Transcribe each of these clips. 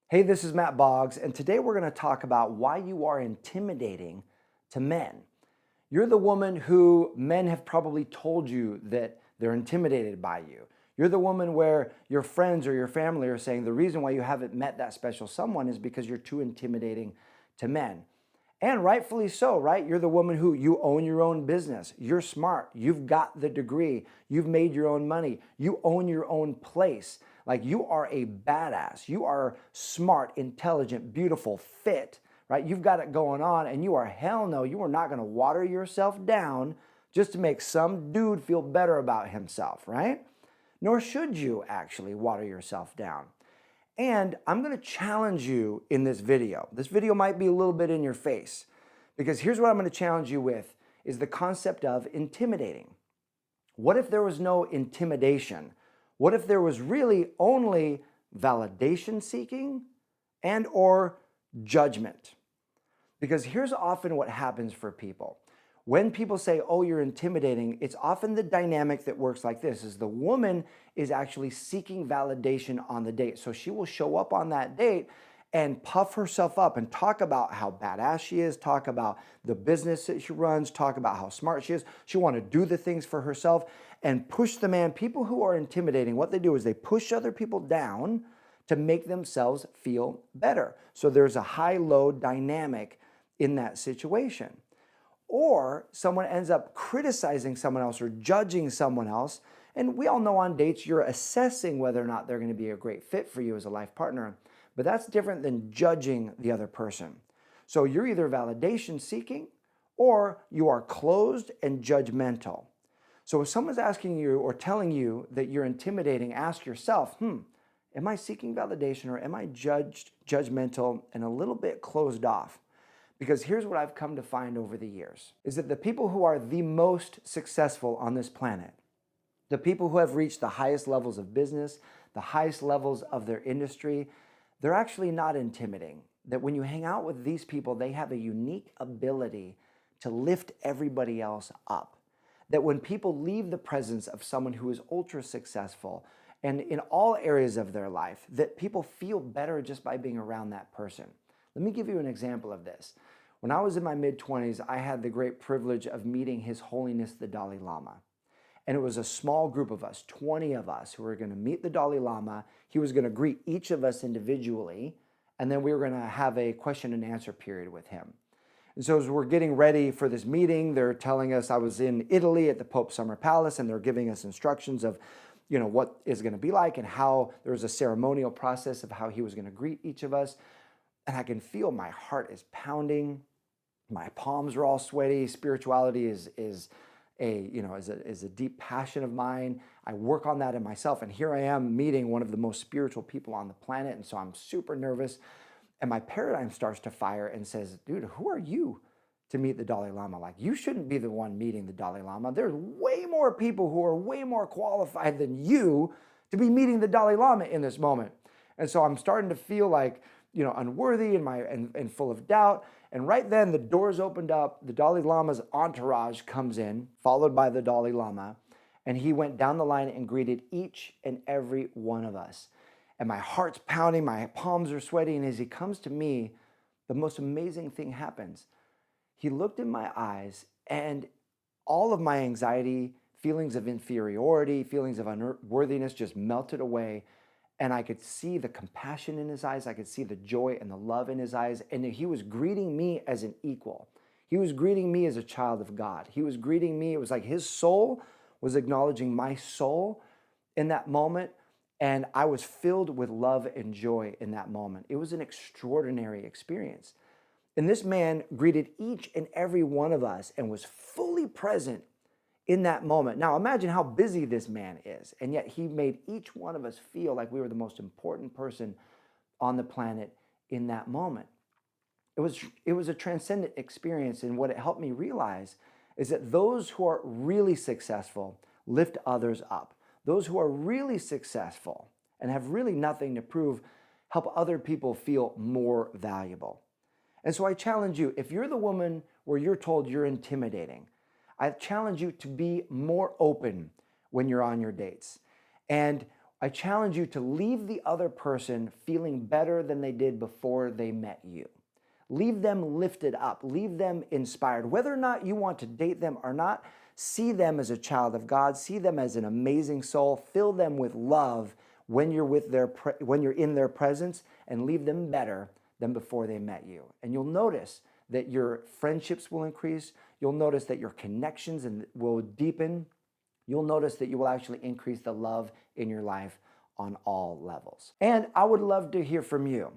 Hey, this is Matt Boggs, and today we're going to talk about why you are intimidating to men. You're the woman who men have probably told you that they're intimidated by you. You're the woman where your friends or your family are saying the reason why you haven't met that special someone is because you're too intimidating to men. And rightfully so, right? You're the woman who you own your own business. You're smart. You've got the degree. You've made your own money. You own your own place. Like you are a badass. You are smart, intelligent, beautiful, fit, right? You've got it going on and you are hell no, you are not going to water yourself down just to make some dude feel better about himself, right? Nor should you actually water yourself down. And I'm going to challenge you in this video. This video might be a little bit in your face because here's what I'm going to challenge you with is the concept of intimidating. What if there was no intimidation? What if there was really only validation seeking and or judgment? Because here's often what happens for people. When people say, oh, you're intimidating, it's often the dynamic that works like this, is the woman is actually seeking validation on the date. So she will show up on that date and puff herself up and talk about how badass she is, talk about the business that she runs, talk about how smart she is. She want to do the things for herself and push the man. People who are intimidating, what they do is they push other people down to make themselves feel better. So there's a high-low dynamic in that situation. Or someone ends up criticizing someone else or judging someone else. And we all know on dates, you're assessing whether or not they're going to be a great fit for you as a life partner. But that's different than judging the other person. So you're either validation seeking or you are closed and judgmental. So if someone's asking you or telling you that you're intimidating, ask yourself, am I seeking validation or am I judgmental and a little bit closed off? Because here's what I've come to find over the years, is that the people who are the most successful on this planet, the people who have reached the highest levels of business, the highest levels of their industry, they're actually not intimidating. That when you hang out with these people, they have a unique ability to lift everybody else up. That when people leave the presence of someone who is ultra successful and in all areas of their life, that people feel better just by being around that person. Let me give you an example of this. When I was in my mid-20s, I had the great privilege of meeting His Holiness the Dalai Lama. And it was a small group of us, 20 of us, who were going to meet the Dalai Lama. He was going to greet each of us individually, and then we were going to have a question and answer period with him. And so as we're getting ready for this meeting, they're telling us, I was in Italy at the Pope's Summer Palace, and they're giving us instructions of what is going to be like and how there was a ceremonial process of how he was going to greet each of us. And I can feel my heart is pounding. My palms are all sweaty. Spirituality is a deep passion of mine. I work on that in myself. And here I am meeting one of the most spiritual people on the planet. And so I'm super nervous. And my paradigm starts to fire and says, dude, who are you to meet the Dalai Lama? Like, you shouldn't be the one meeting the Dalai Lama. There's way more people who are way more qualified than you to be meeting the Dalai Lama in this moment. And so I'm starting to feel like, unworthy and full of doubt. And right then the doors opened up, the Dalai Lama's entourage comes in, followed by the Dalai Lama, and he went down the line and greeted each and every one of us. And my heart's pounding, my palms are sweaty, and as he comes to me, the most amazing thing happens. He looked in my eyes, and all of my anxiety, feelings of inferiority, feelings of unworthiness just melted away. And I could see the compassion in his eyes. I could see the joy and the love in his eyes. And he was greeting me as an equal. He was greeting me as a child of God. He was greeting me. It was like his soul was acknowledging my soul in that moment. And I was filled with love and joy in that moment. It was an extraordinary experience. And this man greeted each and every one of us and was fully present in that moment. Now imagine how busy this man is, and yet he made each one of us feel like we were the most important person on the planet in that moment. It was a transcendent experience, and what it helped me realize is that those who are really successful lift others up. Those who are really successful and have really nothing to prove help other people feel more valuable. And so I challenge you, if you're the woman where you're told you're intimidating, I challenge you to be more open when you're on your dates. And I challenge you to leave the other person feeling better than they did before they met you. Leave them lifted up. Leave them inspired. Whether or not you want to date them or not, see them as a child of God. See them as an amazing soul. Fill them with love when you're in their presence, and leave them better than before they met you. And you'll notice that your friendships will increase. You'll notice that your connections will deepen. You'll notice that you will actually increase the love in your life on all levels. And I would love to hear from you.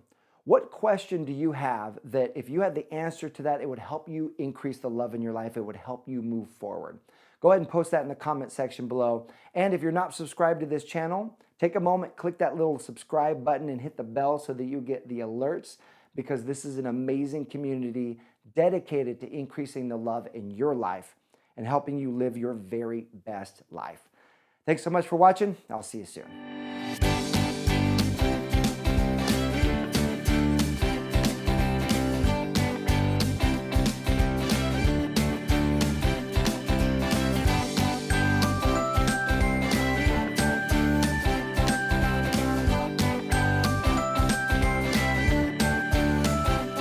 What question do you have that if you had the answer to that, it would help you increase the love in your life? It would help you move forward. Go ahead and post that in the comment section below. And if you're not subscribed to this channel, take a moment, click that little subscribe button and hit the bell so that you get the alerts, because this is an amazing community dedicated to increasing the love in your life and helping you live your very best life. Thanks so much for watching. I'll see you soon.